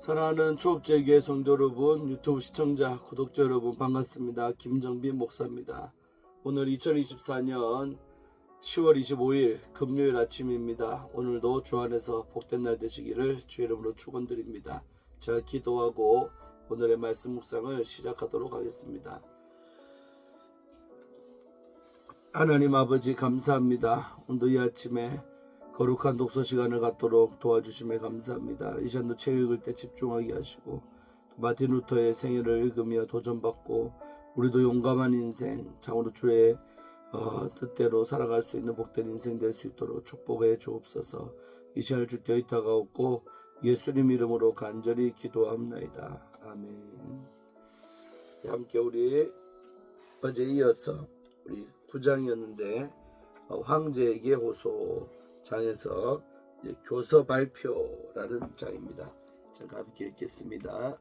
사랑하는 초업제교회 성도 여러분, 유튜브 시청자, 구독자 여러분 반갑습니다. 김정빈 목사입니다. 오늘 2024년 10월 25일 금요일 아침입니다. 오늘도 주 안에서 복된 날 되시기를 주의 이름으로 축원드립니다. 제가 기도하고 오늘의 말씀 묵상을 시작하도록 하겠습니다. 하나님 아버지 감사합니다. 오늘 이 아침에 거룩한 독서 시간을 갖도록 도와주심에 감사합니다. 이 시간도 책 읽을 때 집중하게 하시고 마틴 루터의 생애를 읽으며 도전받고 우리도 용감한 인생, 참으로 주의 뜻대로 살아갈 수 있는 복된 인생 될 수 있도록 축복해 주옵소서. 이 시간을 주께 의탁하옵고 예수님 이름으로 간절히 기도합나이다. 아멘. 함께 우리 어제 이어서 우리 9장이었는데 황제에게 호소 장에서 이제 교서 발표라는 장입니다. 제가 함께 읽겠습니다.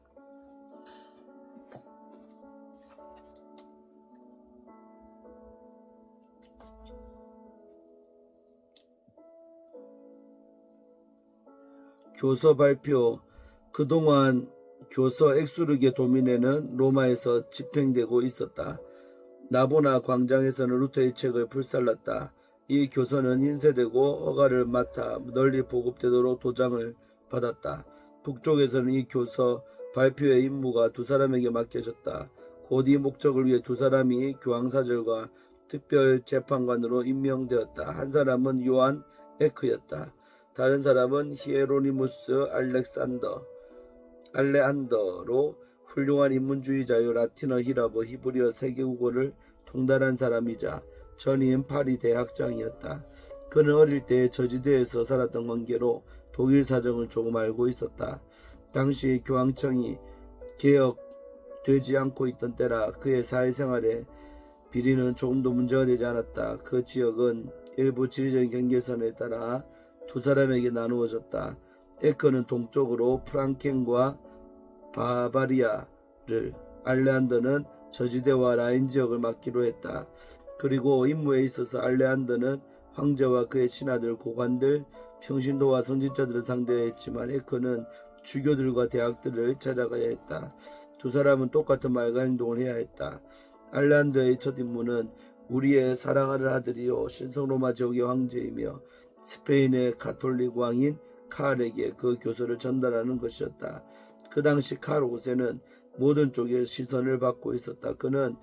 교서 발표. 그동안 교서 엑수르게 도민회는 로마에서 집행되고 있었다. 나보나 광장에서는 루터의 책을 불살랐다. 이 교서는 인쇄되고 허가를 맡아 널리 보급되도록 도장을 받았다. 북쪽에서는 이 교서 발표의 임무가 두 사람에게 맡겨졌다. 곧 이 목적을 위해 두 사람이 교황사절과 특별 재판관으로 임명되었다. 한 사람은 요한 에크였다. 다른 사람은 히에로니무스 알레안더로 훌륭한 인문주의자요, 라틴어, 히라버, 히브리어 세계국어를 통달한 사람이자 전임 파리 대학장이었다. 그는 어릴 때 저지대에서 살았던 관계로 독일 사정을 조금 알고 있었다. 당시 교황청이 개혁되지 않고 있던 때라 그의 사회생활에 비리는 조금도 문제가 되지 않았다. 그 지역은 일부 지리적인 경계선에 따라 두 사람에게 나누어졌다. 에커는 동쪽으로 프랑켄과 바바리아를, 알레안더는 저지대와 라인 지역을 맡기로 했다. 그리고 임무에 있어서 알레안더는 황제와 그의 신하들, 고관들, 평신도와 선지자들을 상대했지만 에커는 주교들과 대학들을 찾아가야 했다. 두 사람은 똑같은 말과 행동을 해야 했다. 알레안더의 첫 임무는 우리의 사랑하는 아들이요 신성로마 제국의 황제이며 스페인의 가톨릭 왕인 카알에게 그 교서를 전달하는 것이었다. 그 당시 카알 5세는 모든 쪽의 시선을 받고 있었다. 그는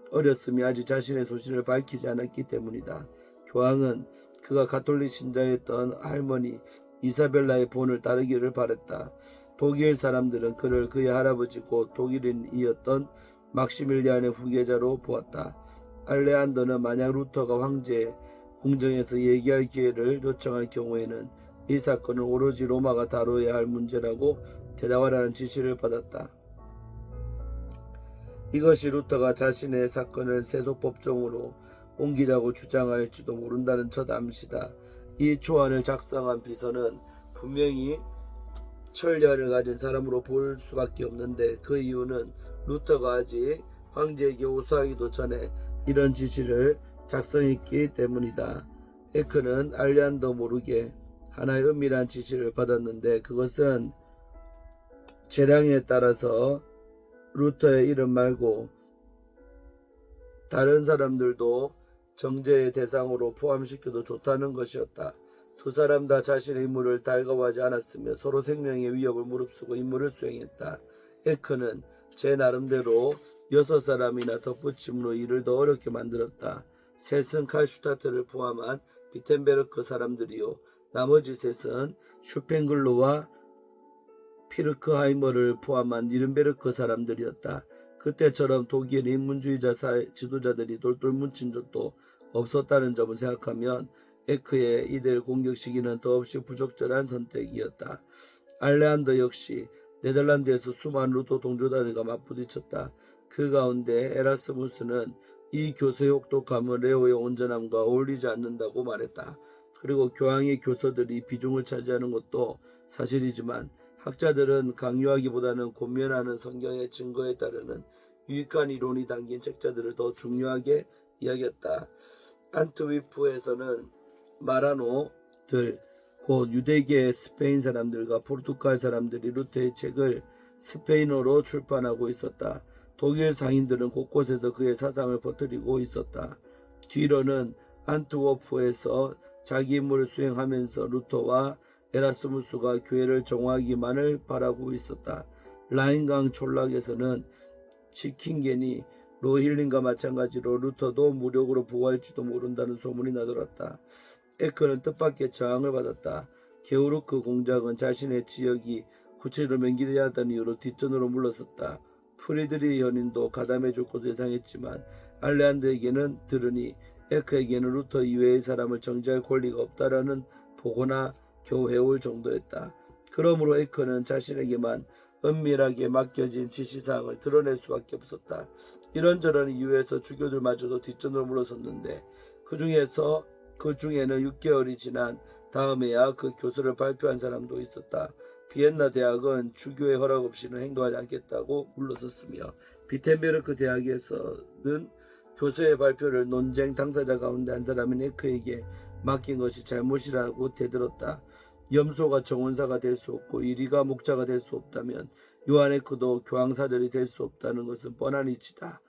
어렸음에 아직 자신의 소신을 밝히지 않았기 때문이다. 교황은 그가 가톨릭 신자였던 할머니 이사벨라의 본을 따르기를 바랬다. 독일 사람들은 그를 그의 할아버지 곧 독일인이었던 막시밀리안의 후계자로 보았다. 알레안더는 만약 루터가 황제 궁정에서 얘기할 기회를 요청할 경우에는 이 사건은 오로지 로마가 다뤄야 할 문제라고 대답하라는 지시를 받았다. 이것이 루터가 자신의 사건을 세속법정으로 옮기자고 주장할지도 모른다는 첫 암시다. 이 초안을 작성한 비서는 분명히 천련을 가진 사람으로 볼 수밖에 없는데 그 이유는 루터가 아직 황제에게 호소하기도 전에 이런 지시를 작성했기 때문이다. 에크는 알레안더 모르게 하나의 은밀한 지시를 받았는데 그것은 재량에 따라서 루터의 이름 말고 다른 사람들도 정죄의 대상으로 포함시켜도 좋다는 것이었다. 두 사람 다 자신의 임무를 달가워하지 않았으며 서로 생명의 위협을 무릅쓰고 임무를 수행했다. 에크는 제 나름대로 6사람이나 덧붙임으로 일을 더 어렵게 만들었다. 셋은 칼슈타트를 포함한 비텐베르크 사람들이요, 나머지 셋은 슈펜글로와 피르크하이머를 포함한 니른베르크 사람들이었다. 그때처럼 독일 인문주의자 지도자들이 돌돌 뭉친 적도 없었다는 점을 생각하면 에크의 이들 공격 시기는 더없이 부적절한 선택이었다. 알레안더 역시 네덜란드에서 수많은 루터 동조자들과 맞부딪혔다. 그 가운데 에라스무스는 이 교서의 혹독함은 레오의 온전함과 어울리지 않는다고 말했다. 그리고 교황의 교서들이 비중을 차지하는 것도 사실이지만 학자들은 강요하기보다는 권면하는 성경의 증거에 따르는 유익한 이론이 담긴 책자들을 더 중요하게 이야기했다. 안트위프에서는 마라노들, 곧 유대계 스페인 사람들과 포르투갈 사람들이 루터의 책을 스페인어로 출판하고 있었다. 독일 상인들은 곳곳에서 그의 사상을 퍼뜨리고 있었다. 뒤로는 안트워프에서 자기 임무를 수행하면서 루터와 에라스무스가 교회를 정화하기만을 바라고 있었다. 라인강 촌락에서는 치킨겐이 로힐린과 마찬가지로 루터도 무력으로 보호할지도 모른다는 소문이 나돌았다. 에크는 뜻밖의 저항을 받았다. 게오르크 공작은 자신의 지역이 구체로 명기되지 않았다는 이유로 뒷전으로 물러섰다. 프리드리 연인도 가담해 줄 것을 예상했지만 알레한드에게는 들으니 에크에게는 루터 이외의 사람을 정지할 권리가 없다라는 보고나 겨우 해올 정도였다. 그러므로 에크는 자신에게만 은밀하게 맡겨진 지시사항을 드러낼 수밖에 없었다. 이런저런 이유에서 주교들마저도 뒷전으로 물러섰는데 그 중에는 6개월이 지난 다음에야 그 교서를 발표한 사람도 있었다. 비엔나 대학은 주교의 허락 없이는 행동하지 않겠다고 물러섰으며 비텐베르크 대학에서는 교서의 발표를 논쟁 당사자 가운데 한 사람인 에크에게 맡긴 것이 잘못이라고 대들었다. 염소가 정원사가 될 수 없고 이리가 목자가 될 수 없다면 요한 에크도 교황사절이 될 수 없다는 것은 뻔한 이치다.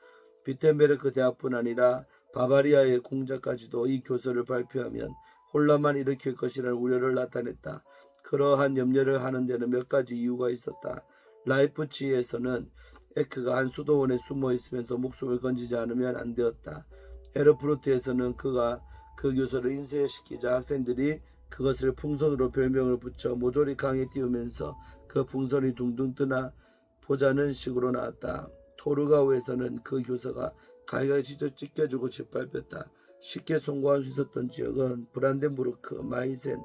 비텐베르크 대학뿐 아니라 바바리아의 공자까지도 이 교서를 발표하면 혼란만 일으킬 것이라는 우려를 나타냈다. 그러한 염려를 하는 데는 몇 가지 이유가 있었다. 라이프치히에서는 에크가 한 수도원에 숨어 있으면서 목숨을 건지지 않으면 안 되었다. 에르푸르트에서는 그가 그 교서를 인쇄시키자 학생들이 그것을 풍선으로 별명을 붙여 모조리 강에 띄우면서 그 풍선이 둥둥 뜨나 보자는 식으로 나왔다. 토르가우에서는 그 교서가 가이가 직접 찢겨주고 짓밟혔다. 쉽게 송고할 수 있었던 지역은 브란덴부르크, 마이센,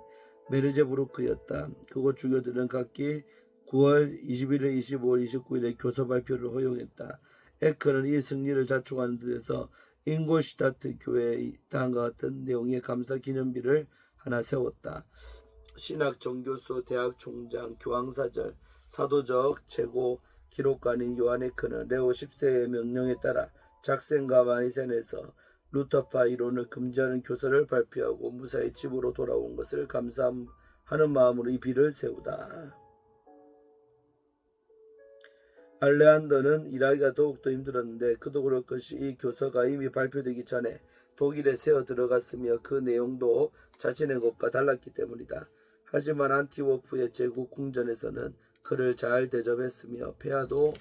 메르제부르크였다. 그곳 주교들은 각기 9월 21일, 25일, 29일에 교서 발표를 허용했다. 에크는 이 승리를 자축하는 뜻에서 잉골슈타트 교회의 다음과 같은 내용의 감사 기념비를 하나 세웠다. 신학 정교수, 대학 총장, 교황사절, 사도적 최고 기록관인 요한 에크는 레오 10세의 명령에 따라 작센과 마이센에서 루터파 이론을 금지하는 교서를 발표하고 무사히 집으로 돌아온 것을 감사하는 마음으로 이 비를 세우다. 알레한더는 일하기가 더욱더 힘들었는데 그도 그럴 것이 이 교서가 이미 발표되기 전에 독일에 새어 들어갔으며 그 내용도 자신의 것과 달랐기 때문이다. 하지만 안티워프의 제국 궁전에서는 그를 잘 대접했으며 폐하도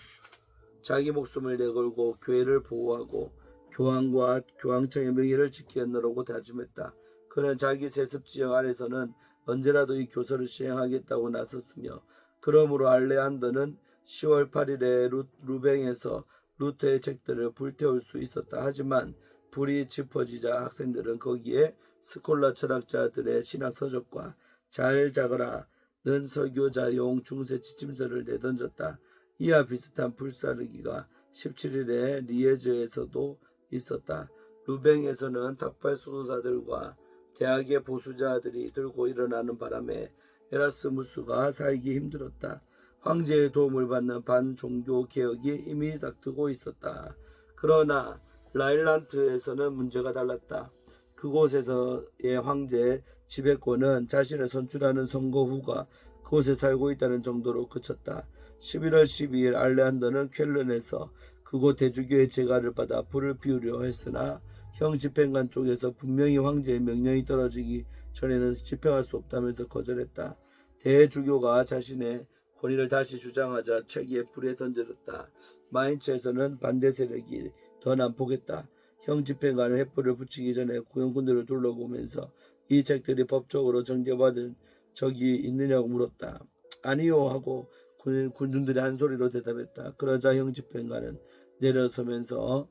자기 목숨을 내걸고 교회를 보호하고 교황과 교황청의 명예를 지키겠노라고 다짐했다. 그는 자기 세습 지역 안에서는 언제라도 이 교서를 시행하겠다고 나섰으며 그러므로 알레한더는 10월 8일에 루뱅에서 루터의 책들을 불태울 수 있었다. 하지만 불이 짚어지자 학생들은 거기에 스콜라 철학자들의 신학 서적과 잘 자거라는 설교자용 중세 지침서를 내던졌다. 이와 비슷한 불사르기가 17일에 리에즈에서도 있었다. 루뱅에서는 닭발 수도사들과 대학의 보수자들이 들고 일어나는 바람에 에라스무스가 살기 힘들었다. 황제의 도움을 받는 반종교 개혁이 이미 닥트고 있었다. 그러나 라일란트에서는 문제가 달랐다. 그곳에서의 황제 지배권은 자신을 선출하는 선거 후가 그곳에 살고 있다는 정도로 그쳤다. 11월 12일 알레한더는 쾰른에서 그곳 대주교의 재가를 받아 불을 피우려 했으나 형 집행관 쪽에서 분명히 황제의 명령이 떨어지기 전에는 집행할 수 없다면서 거절했다. 대주교가 자신의 권위를 다시 주장하자 책에 불에 던져졌다. 마인츠에서는 반대 세력이 더 난폭했다. 형 집행관은 횃불을 붙이기 전에 구경꾼들을 둘러보면서 이 책들이 법적으로 정죄받은 적이 있느냐고 물었다. 아니요 하고 군중들이 한 소리로 대답했다. 그러자 형 집행관은 내려서면서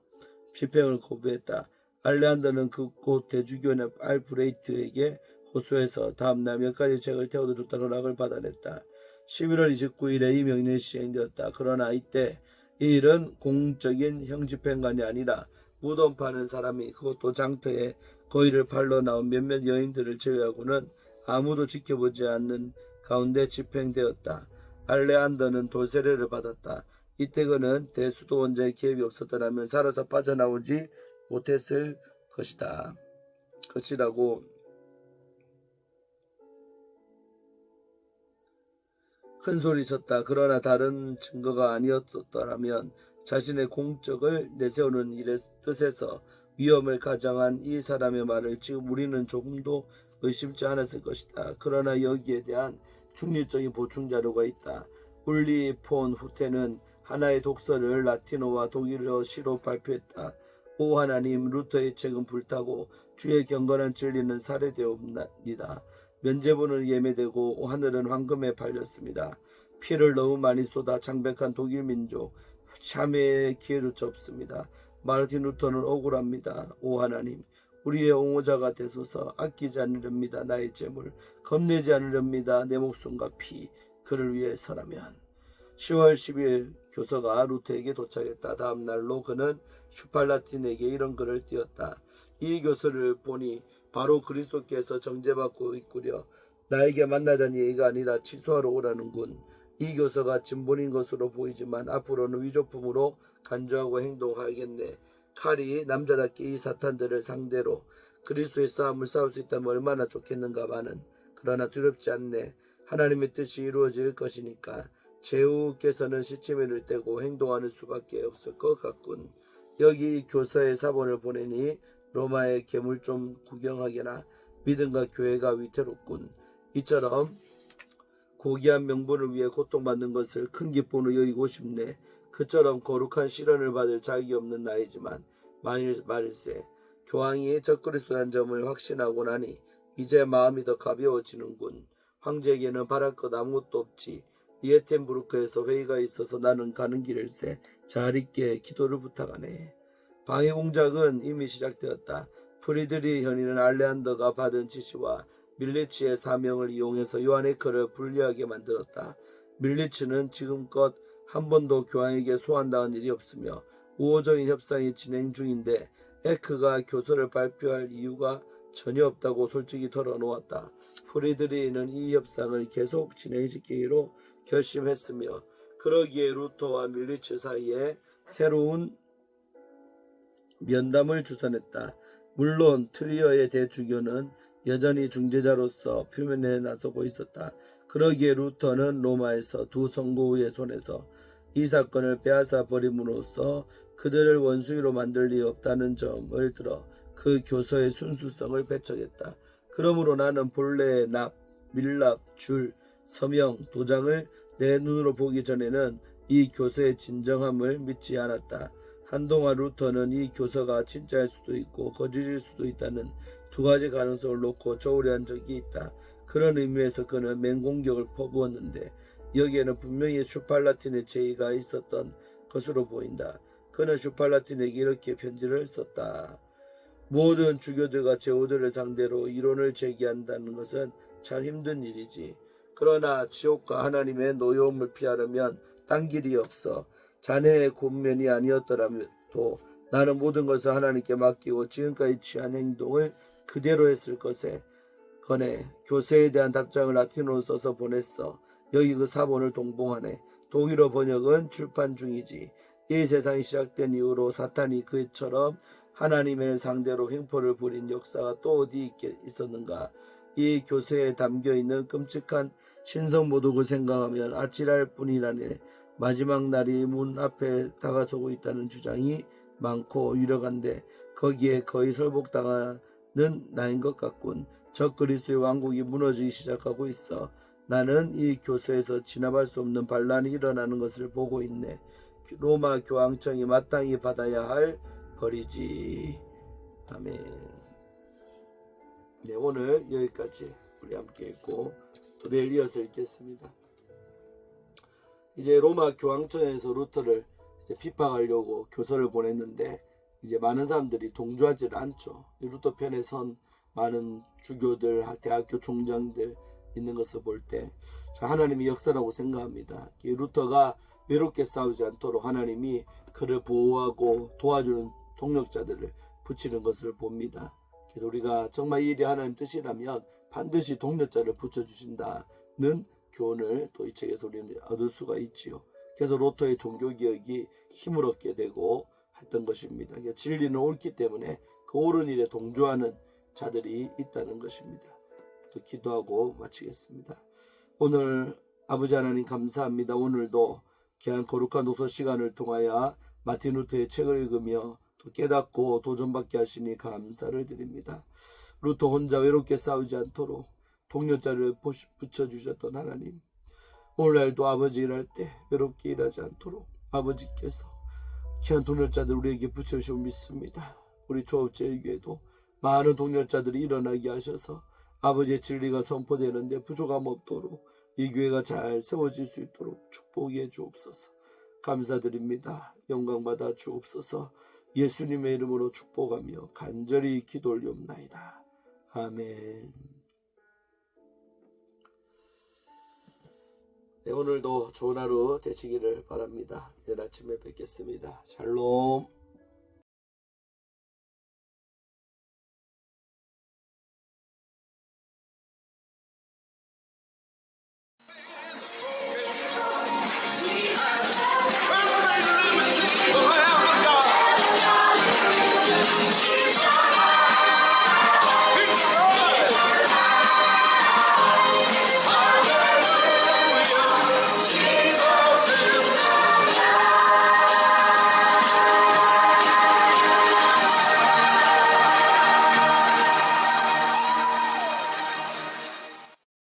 집행을 거부했다. 알레한더는 그곳 대주교는 알프레이트에게 호소해서 다음날 몇 가지 책을 태워도 좋다는 허락을 받아냈다. 11월 29일에 이 명령이 시행되었다. 그러나 이때 이 일은 공적인 형집행관이 아니라 무덤 파는 사람이 그것도 장터에 거의를 팔러 나온 몇몇 여인들을 제외하고는 아무도 지켜보지 않는 가운데 집행되었다. 알레한더는 돌세례를 받았다. 이때 그는 대수도원자의 개입이 없었더라면 살아서 빠져나오지 못했을 것이라고 큰 소리 쳤다. 그러나 다른 증거가 아니었더라면 자신의 공적을 내세우는 일의 뜻에서 위험을 가정한 이 사람의 말을 지금 우리는 조금도 의심지 않았을 것이다. 그러나 여기에 대한 중립적인 보충 자료가 있다. 울리 폰 후테는 하나의 독서를 라틴어와 독일어 시로 발표했다. 오 하나님, 루터의 책은 불타고 주의 경건한 진리는 살해되옵니다. 면죄부는 예매되고 하늘은 황금에 팔렸습니다. 피를 너무 많이 쏟아 창백한 독일 민족 참회의 기회조차 없습니다. 마르틴 루터는 억울합니다. 오 하나님, 우리의 옹호자가 되소서. 아끼지 않으렵니다. 나의 재물 겁내지 않으렵니다. 내 목숨과 피 그를 위해서라면. 10월 10일 교서가 루터에게 도착했다. 다음 날로 그는 슈팔라틴에게 이런 글을 띄웠다. 이 교서를 보니 바로 그리스도께서 정죄받고 있구려. 나에게 만나자니 얘기가 아니라 취소하러 오라는군. 이 교서가 진본인 것으로 보이지만 앞으로는 위조품으로 간주하고 행동하겠네. 칼이 남자답게 이 사탄들을 상대로 그리스도의 싸움을 싸울 수 있다면 얼마나 좋겠는가마는. 그러나 두렵지 않네. 하나님의 뜻이 이루어질 것이니까. 제후께서는 시치미를 떼고 행동하는 수밖에 없을 것 같군. 여기 교서의 사본을 보내니 로마의 괴물 좀 구경하게나. 믿음과 교회가 위태롭군. 이처럼 고귀한 명분을 위해 고통받는 것을 큰 기쁨으로 여기고 싶네. 그처럼 거룩한 시련을 받을 자격이 없는 나이지만 말일세 교황이 적그리스도란 점을 확신하고 나니 이제 마음이 더 가벼워지는군. 황제에게는 바랄 것 아무것도 없지. 이에텐부르크에서 회의가 있어서 나는 가는 길일세. 잘 있게 기도를 부탁하네. 방해 공작은 이미 시작되었다. 프리드리 현인은 알레한더가 받은 지시와 밀리치의 사명을 이용해서 요한에크를 불리하게 만들었다. 밀리치는 지금껏 한 번도 교황에게 소환당한 일이 없으며 우호적인 협상이 진행 중인데 에크가 교서를 발표할 이유가 전혀 없다고 솔직히 털어놓았다. 프리드리히는 이 협상을 계속 진행시키기로 결심했으며 그러기에 루터와 밀리치 사이에 새로운 면담을 주선했다. 물론 트리어의 대주교는 여전히 중재자로서 표면에 나서고 있었다. 그러기에 루터는 로마에서 두 성고의 손에서 이 사건을 빼앗아 버림으로써 그들을 원수위로 만들 리 없다는 점을 들어 그 교서의 순수성을 배척했다. 그러므로 나는 본래의 납, 밀랍, 줄, 서명, 도장을 내 눈으로 보기 전에는 이 교서의 진정함을 믿지 않았다. 한동안 루터는 이 교서가 진짜일 수도 있고 거짓일 수도 있다는 두 가지 가능성을 놓고 조우려한 적이 있다. 그런 의미에서 그는 맹공격을 퍼부었는데 여기에는 분명히 슈팔라틴의 제의가 있었던 것으로 보인다. 그는 슈팔라틴에게 이렇게 편지를 썼다. 모든 주교들과 제후들을 상대로 이론을 제기한다는 것은 참 힘든 일이지. 그러나 지옥과 하나님의 노여움을 피하려면 딴 길이 없어. 자네의 권면이 아니었더라도 나는 모든 것을 하나님께 맡기고 지금까지 취한 행동을 그대로 했을 것에 건해 교세에 대한 답장을 라틴어로 써서 보냈어. 여기 그 사본을 동봉하네. 독일어 번역은 출판 중이지. 이 세상이 시작된 이후로 사탄이 그처럼 하나님의 상대로 횡포를 부린 역사가 또 어디 있었는가. 이 교세에 담겨있는 끔찍한 신성모독을 생각하면 아찔할 뿐이라네. 마지막 날이 문 앞에 다가서고 있다는 주장이 많고 유력한데 거기에 거의 설복당하는 나인 것 같군. 적그리스도의 왕국이 무너지기 시작하고 있어. 나는 이 교서에서 진압할 수 없는 반란이 일어나는 것을 보고 있네. 로마 교황청이 마땅히 받아야 할 벌이지. 아멘. 네, 오늘 여기까지 우리 함께 읽고 또 내일 이어서 읽겠습니다. 이제 로마 교황청에서 루터를 이제 핍박하려고 교서를 보냈는데 이제 많은 사람들이 동조하지를 않죠. 루터 편에 선 많은 주교들, 대학교 총장들 있는 것을 볼 때 하나님이 역사라고 생각합니다. 루터가 외롭게 싸우지 않도록 하나님이 그를 보호하고 도와주는 동력자들을 붙이는 것을 봅니다. 그래서 우리가 정말 이 일이 하나님 뜻이라면 반드시 동력자를 붙여주신다는 교훈을 또 이 책에서 우리는 얻을 수가 있지요. 그래서 루터의 종교개혁이 힘을 얻게 되고 했던 것입니다. 그러니까 진리는 옳기 때문에 그 옳은 일에 동조하는 자들이 있다는 것입니다. 또 기도하고 마치겠습니다. 오늘 아버지 하나님 감사합니다. 오늘도 귀한 거룩한 독서 시간을 통하여 마틴 루터의 책을 읽으며 또 깨닫고 도전받게 하시니 감사를 드립니다. 루터 혼자 외롭게 싸우지 않도록 동료자를 붙여주셨던 하나님, 오늘날도 아버지 일할 때 외롭게 일하지 않도록 아버지께서 귀한 동료자들 우리에게 붙여주시고 믿습니다. 우리 조업제에게도 많은 동료자들이 일어나게 하셔서 아버지의 진리가 선포되는데 부족함 없도록 이 교회가 잘 세워질 수 있도록 축복해 주옵소서. 감사드립니다. 영광받아 주옵소서. 예수님의 이름으로 축복하며 간절히 기도 올리옵나이다. 아멘. 네, 오늘도 좋은 하루 되시기를 바랍니다. 내일 아침에 뵙겠습니다. 샬롬.